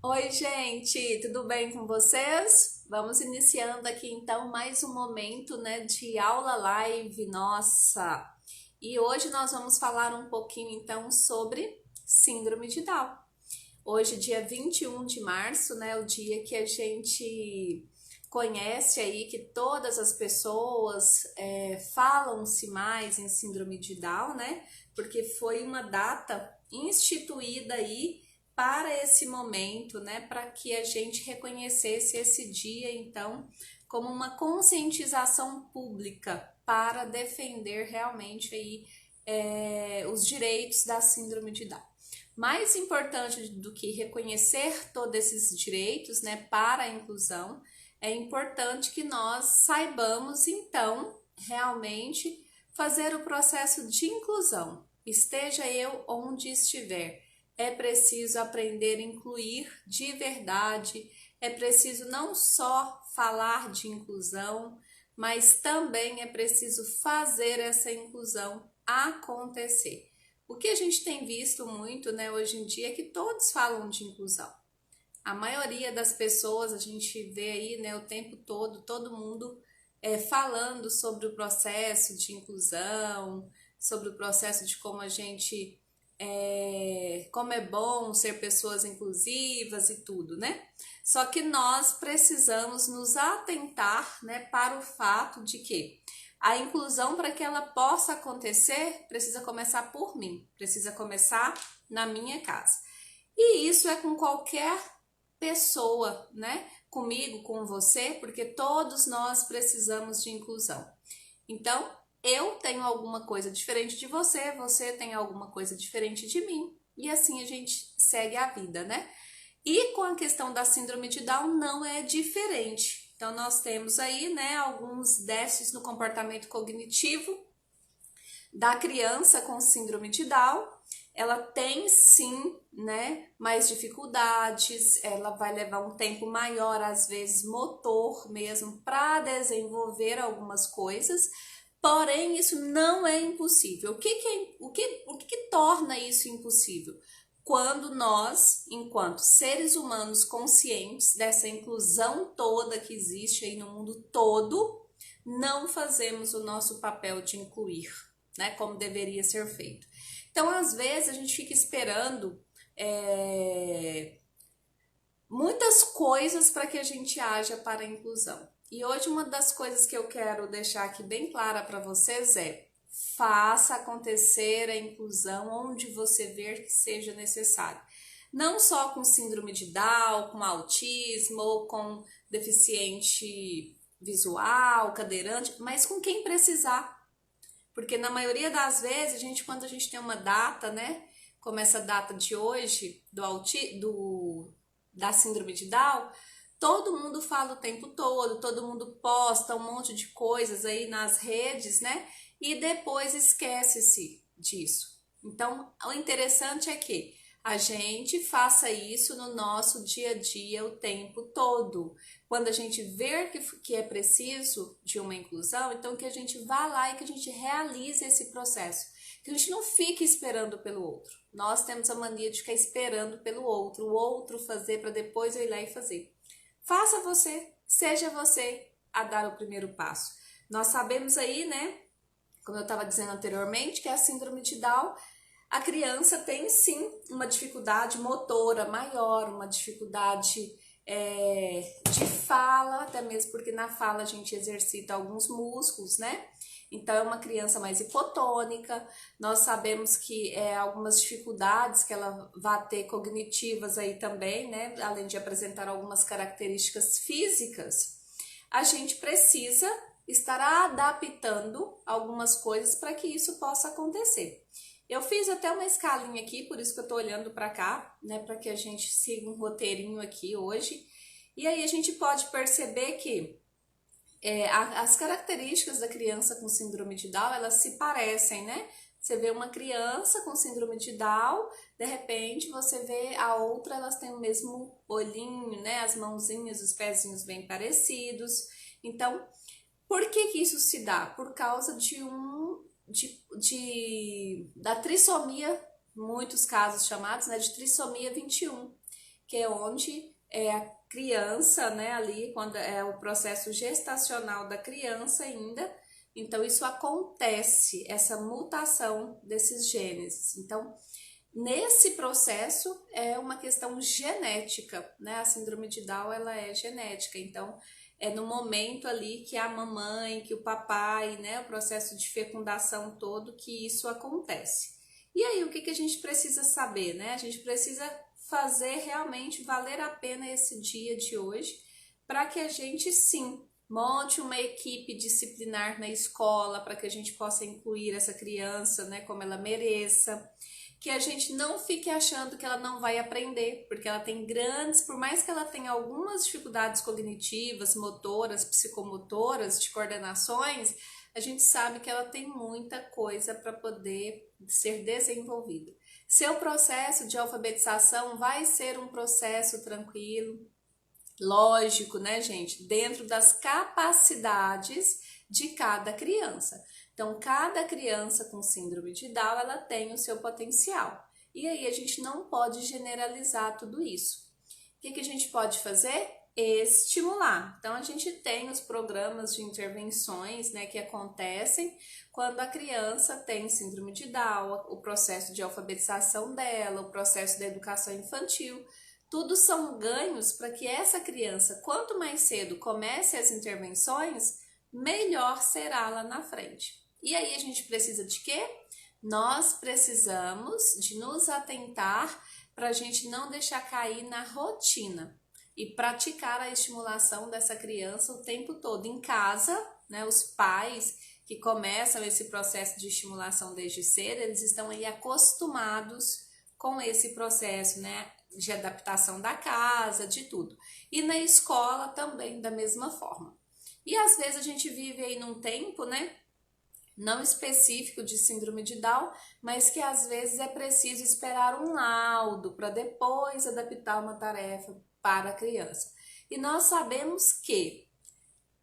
Oi, gente, tudo bem com vocês? Vamos iniciando aqui então mais um momento, né, de aula live, nossa. E hoje nós vamos falar um pouquinho então sobre síndrome de Down. Hoje, dia 21 de março, né, o dia que a gente conhece aí que todas as pessoas falam-se mais em síndrome de Down, né? Porque foi uma data instituída aí para esse momento, né? Para que a gente reconhecesse esse dia, então, como uma conscientização pública para defender realmente aí os direitos da síndrome de Down. Mais importante do que reconhecer todos esses direitos, né, para a inclusão, é importante que nós saibamos, então, realmente fazer o processo de inclusão. Esteja eu onde estiver, é preciso aprender a incluir de verdade, é preciso não só falar de inclusão, mas também é preciso fazer essa inclusão acontecer. O que a gente tem visto muito, né, hoje em dia é que todos falam de inclusão. A maioria das pessoas a gente vê aí, né, o tempo todo, todo mundo falando sobre o processo de inclusão, sobre o processo de como a gente, como é bom ser pessoas inclusivas e tudo, né? Só que nós precisamos nos atentar, né, para o fato de que a inclusão, para que ela possa acontecer, precisa começar por mim, precisa começar na minha casa. E isso é com qualquer pessoa, né? Comigo, com você, porque todos nós precisamos de inclusão. Então, eu tenho alguma coisa diferente de você, você tem alguma coisa diferente de mim, e assim a gente segue a vida, né? E com a questão da síndrome de Down não é diferente. Então, nós temos aí, né, alguns déficits no comportamento cognitivo da criança com síndrome de Down. Ela tem sim, né, mais dificuldades, ela vai levar um tempo maior, às vezes motor mesmo, para desenvolver algumas coisas, porém isso não é impossível. O que torna isso impossível? Quando nós, enquanto seres humanos conscientes dessa inclusão toda que existe aí no mundo todo, não fazemos o nosso papel de incluir, né, como deveria ser feito. Então, às vezes, a gente fica esperando muitas coisas para que a gente haja para a inclusão. E hoje, uma das coisas que eu quero deixar aqui bem clara para vocês é: faça acontecer a inclusão onde você ver que seja necessário. Não só com síndrome de Down, com autismo ou com deficiente visual, cadeirante, mas com quem precisar. Porque na maioria das vezes, quando a gente tem uma data, né? Como essa data de hoje, da síndrome de Down, todo mundo fala o tempo todo, todo mundo posta um monte de coisas aí nas redes, né? E depois esquece-se disso. Então, o interessante é que a gente faça isso no nosso dia a dia o tempo todo. Quando a gente ver que é preciso de uma inclusão, então que a gente vá lá e que a gente realize esse processo. Que a gente não fique esperando pelo outro. Nós temos a mania de ficar esperando pelo outro, o outro fazer para depois eu ir lá e fazer. Faça você, seja você a dar o primeiro passo. Nós sabemos aí, né, como eu estava dizendo anteriormente, que a síndrome de Down, a criança tem sim uma dificuldade motora maior, uma dificuldade de fala, até mesmo porque na fala a gente exercita alguns músculos, né? Então é uma criança mais hipotônica. Nós sabemos que algumas dificuldades que ela vai ter cognitivas aí também, né? Além de apresentar algumas características físicas, a gente precisa estar adaptando algumas coisas para que isso possa acontecer. Eu fiz até uma escalinha aqui, por isso que eu tô olhando para cá, né, para que a gente siga um roteirinho aqui hoje. E aí a gente pode perceber que as características da criança com síndrome de Down, elas se parecem, né? Você vê uma criança com síndrome de Down, de repente você vê a outra, elas têm o mesmo olhinho, né? As mãozinhas, os pezinhos bem parecidos. Então, por que isso se dá? Por causa da trissomia, muitos casos chamados, né, de trissomia 21, que é onde é a criança, né, ali, quando é o processo gestacional da criança ainda. Então, isso acontece, essa mutação desses genes. Então, nesse processo é uma questão genética, né? A síndrome de Down, ela é genética. Então, é no momento ali que a mamãe, que o papai, né, o processo de fecundação todo, que isso acontece. E aí, o que que a gente precisa saber, né? A gente precisa fazer realmente valer a pena esse dia de hoje, para que a gente sim monte uma equipe disciplinar na escola, para que a gente possa incluir essa criança, né, como ela mereça, que a gente não fique achando que ela não vai aprender, porque ela tem grandes, por mais que ela tenha algumas dificuldades cognitivas, motoras, psicomotoras, de coordenações, a gente sabe que ela tem muita coisa para poder ser desenvolvida. Seu processo de alfabetização vai ser um processo tranquilo, lógico, né, gente? Dentro das capacidades de cada criança. Então, cada criança com síndrome de Down, ela tem o seu potencial. E aí a gente não pode generalizar tudo isso. O que que a gente pode fazer? Estimular. Então, a gente tem os programas de intervenções, né, que acontecem quando a criança tem síndrome de Down, o processo de alfabetização dela, o processo da educação infantil. Tudo são ganhos para que essa criança, quanto mais cedo comece as intervenções, melhor será lá na frente. E aí a gente precisa de quê? Nós precisamos de nos atentar para a gente não deixar cair na rotina e praticar a estimulação dessa criança o tempo todo em casa, né? Os pais que começam esse processo de estimulação desde cedo, eles estão aí acostumados com esse processo, né, de adaptação da casa, de tudo. E na escola também da mesma forma. E às vezes a gente vive aí num tempo, né, não específico de síndrome de Down, mas que às vezes é preciso esperar um laudo para depois adaptar uma tarefa para a criança. E nós sabemos que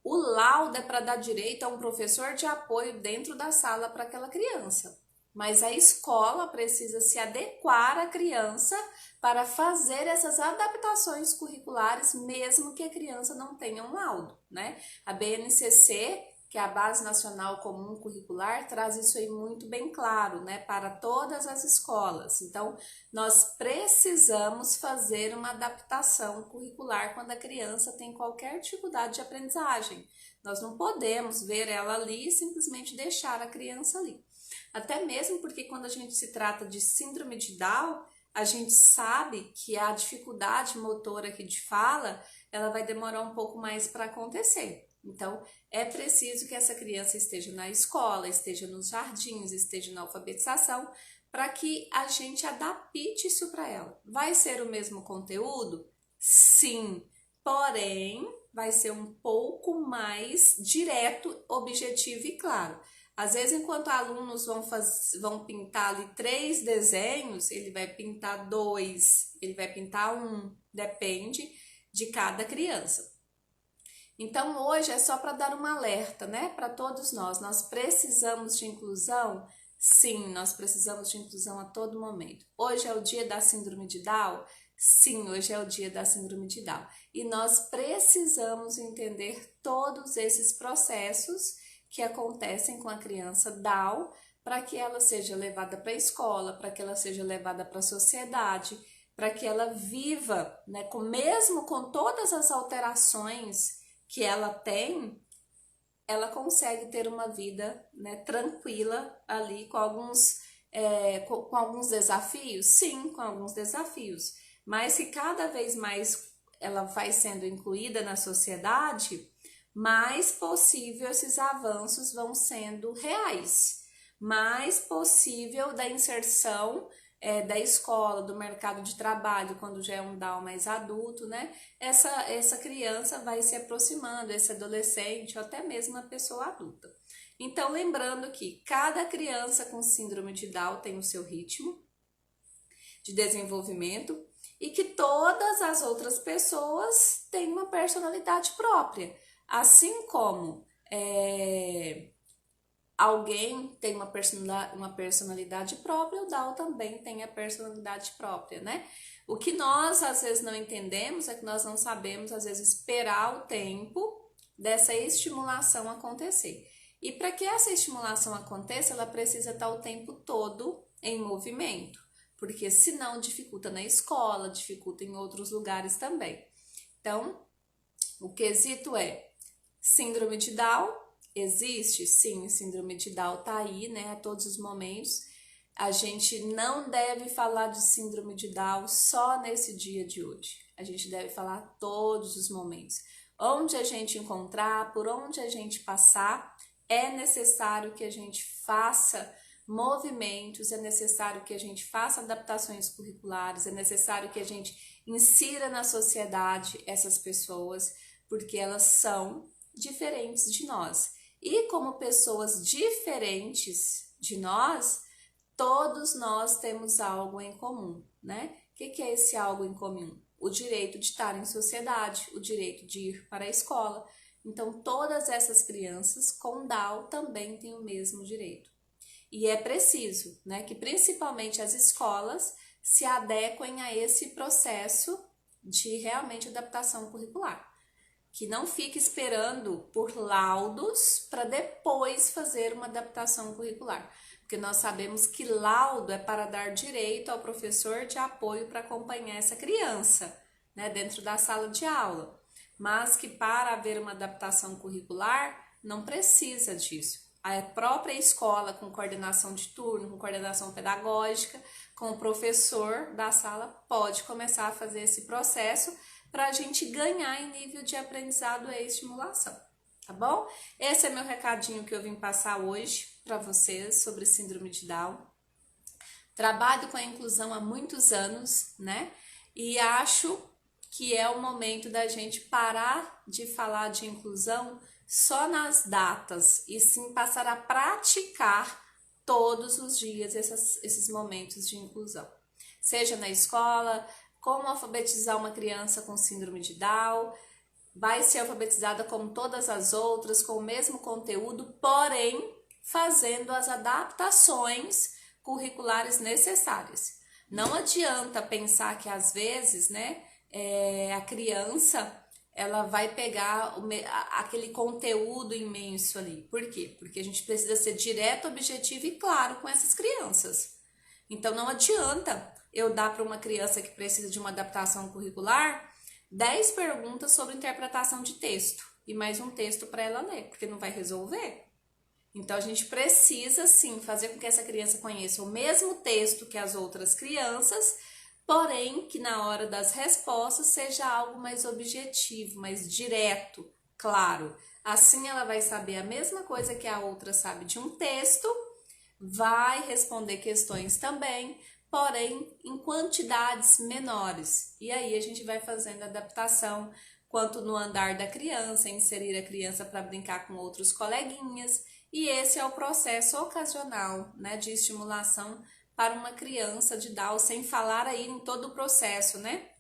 o laudo é para dar direito a um professor de apoio dentro da sala para aquela criança. Mas a escola precisa se adequar à criança para fazer essas adaptações curriculares, mesmo que a criança não tenha um laudo, né? A BNCC, que é a Base Nacional Comum Curricular, traz isso aí muito bem claro, né, para todas as escolas. Então, nós precisamos fazer uma adaptação curricular quando a criança tem qualquer dificuldade de aprendizagem. Nós não podemos ver ela ali e simplesmente deixar a criança ali. Até mesmo porque quando a gente se trata de síndrome de Down, a gente sabe que a dificuldade motora aqui de fala, ela vai demorar um pouco mais para acontecer. Então, é preciso que essa criança esteja na escola, esteja nos jardins, esteja na alfabetização, para que a gente adapte isso para ela. Vai ser o mesmo conteúdo? Sim, porém, vai ser um pouco mais direto, objetivo e claro. Às vezes, enquanto alunos vão pintar ali 3 desenhos, ele vai pintar 2, ele vai pintar 1, depende de cada criança. Então, hoje é só para dar um alerta, né, para todos nós. Nós precisamos de inclusão? Sim, nós precisamos de inclusão a todo momento. Hoje é o dia da síndrome de Down? Sim, hoje é o dia da síndrome de Down. E nós precisamos entender todos esses processos que acontecem com a criança Down para que ela seja levada para a escola, para que ela seja levada para a sociedade, para que ela viva, né, mesmo com todas as alterações que ela tem, ela consegue ter uma vida, né, tranquila ali com com alguns desafios? Sim, com alguns desafios. Mas que cada vez mais ela vai sendo incluída na sociedade, mais possível esses avanços vão sendo reais. Mais possível da inserção da escola, do mercado de trabalho, quando já é um Down mais adulto, né? Essa criança vai se aproximando, esse adolescente ou até mesmo a pessoa adulta. Então, lembrando que cada criança com síndrome de Down tem o seu ritmo de desenvolvimento e que todas as outras pessoas têm uma personalidade própria. Assim como alguém tem uma personalidade própria, o Down também tem a personalidade própria, né? O que nós às vezes não entendemos é que nós não sabemos às vezes esperar o tempo dessa estimulação acontecer. E para que essa estimulação aconteça, ela precisa estar o tempo todo em movimento, porque senão dificulta na escola, dificulta em outros lugares também. Então, o quesito é: síndrome de Down existe? Sim, síndrome de Down tá aí, né, a todos os momentos. A gente não deve falar de síndrome de Down só nesse dia de hoje. A gente deve falar todos os momentos. Onde a gente encontrar, por onde a gente passar, é necessário que a gente faça movimentos, é necessário que a gente faça adaptações curriculares, é necessário que a gente insira na sociedade essas pessoas, porque elas são diferentes de nós. E como pessoas diferentes de nós, todos nós temos algo em comum, né? O que é esse algo em comum? O direito de estar em sociedade, o direito de ir para a escola. Então, todas essas crianças com Down também têm o mesmo direito. E é preciso, né, que principalmente as escolas se adequem a esse processo de realmente adaptação curricular. Que não fique esperando por laudos para depois fazer uma adaptação curricular. Porque nós sabemos que laudo é para dar direito ao professor de apoio para acompanhar essa criança, né, dentro da sala de aula. Mas que para haver uma adaptação curricular, não precisa disso. A própria escola, com coordenação de turno, com coordenação pedagógica, com o professor da sala, pode começar a fazer esse processo para a gente ganhar em nível de aprendizado e estimulação, tá bom? Esse é meu recadinho que eu vim passar hoje para vocês sobre síndrome de Down. Trabalho com a inclusão há muitos anos, né? E acho que é o momento da gente parar de falar de inclusão só nas datas e sim passar a praticar todos os dias esses momentos de inclusão. Seja na escola, como alfabetizar uma criança com síndrome de Down, vai ser alfabetizada como todas as outras, com o mesmo conteúdo, porém fazendo as adaptações curriculares necessárias. Não adianta pensar que às vezes, né, a criança ela vai pegar aquele conteúdo imenso ali. Por quê? Porque a gente precisa ser direto, objetivo e claro com essas crianças. Então não adianta eu dar para uma criança que precisa de uma adaptação curricular 10 perguntas sobre interpretação de texto e mais um texto para ela ler, porque não vai resolver. Então a gente precisa sim fazer com que essa criança conheça o mesmo texto que as outras crianças, porém que na hora das respostas seja algo mais objetivo, mais direto, claro. Assim ela vai saber a mesma coisa que a outra sabe de um texto, vai responder questões também, porém em quantidades menores. E aí a gente vai fazendo adaptação quanto no andar da criança, inserir a criança para brincar com outros coleguinhas. E esse é o processo ocasional, né, de estimulação para uma criança de Down, sem falar aí em todo o processo, né,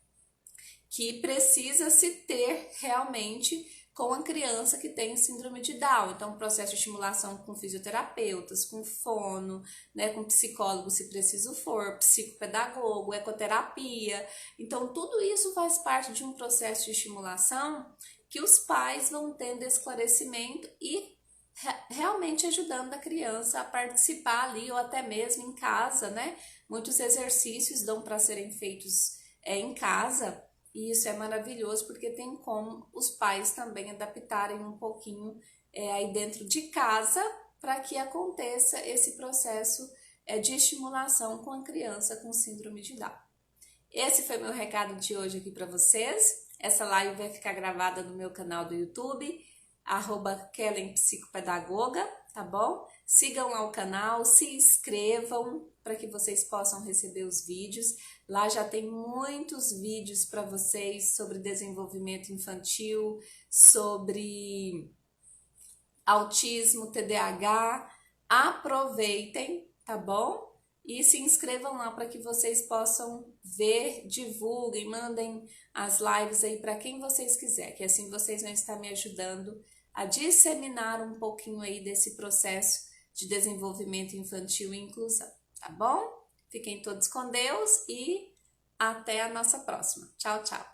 que precisa se ter realmente com a criança que tem síndrome de Down. Então, processo de estimulação com fisioterapeutas, com fono, né, com psicólogo se preciso for, psicopedagogo, ecoterapia. Então, tudo isso faz parte de um processo de estimulação que os pais vão tendo esclarecimento e realmente ajudando a criança a participar ali ou até mesmo em casa, né? Muitos exercícios dão para serem feitos em casa. E isso é maravilhoso porque tem como os pais também adaptarem um pouquinho aí dentro de casa para que aconteça esse processo de estimulação com a criança com síndrome de Down. Esse foi meu recado de hoje aqui para vocês. Essa live vai ficar gravada no meu canal do YouTube, @KellenPsicopedagoga, tá bom? Sigam lá o canal, se inscrevam para que vocês possam receber os vídeos. Lá já tem muitos vídeos para vocês sobre desenvolvimento infantil, sobre autismo, TDAH. Aproveitem, tá bom? E se inscrevam lá para que vocês possam ver, divulguem, mandem as lives aí para quem vocês quiserem, que assim vocês vão estar me ajudando a disseminar um pouquinho aí desse processo de desenvolvimento infantil e inclusão, tá bom? Fiquem todos com Deus e Até a nossa próxima. Tchau, tchau.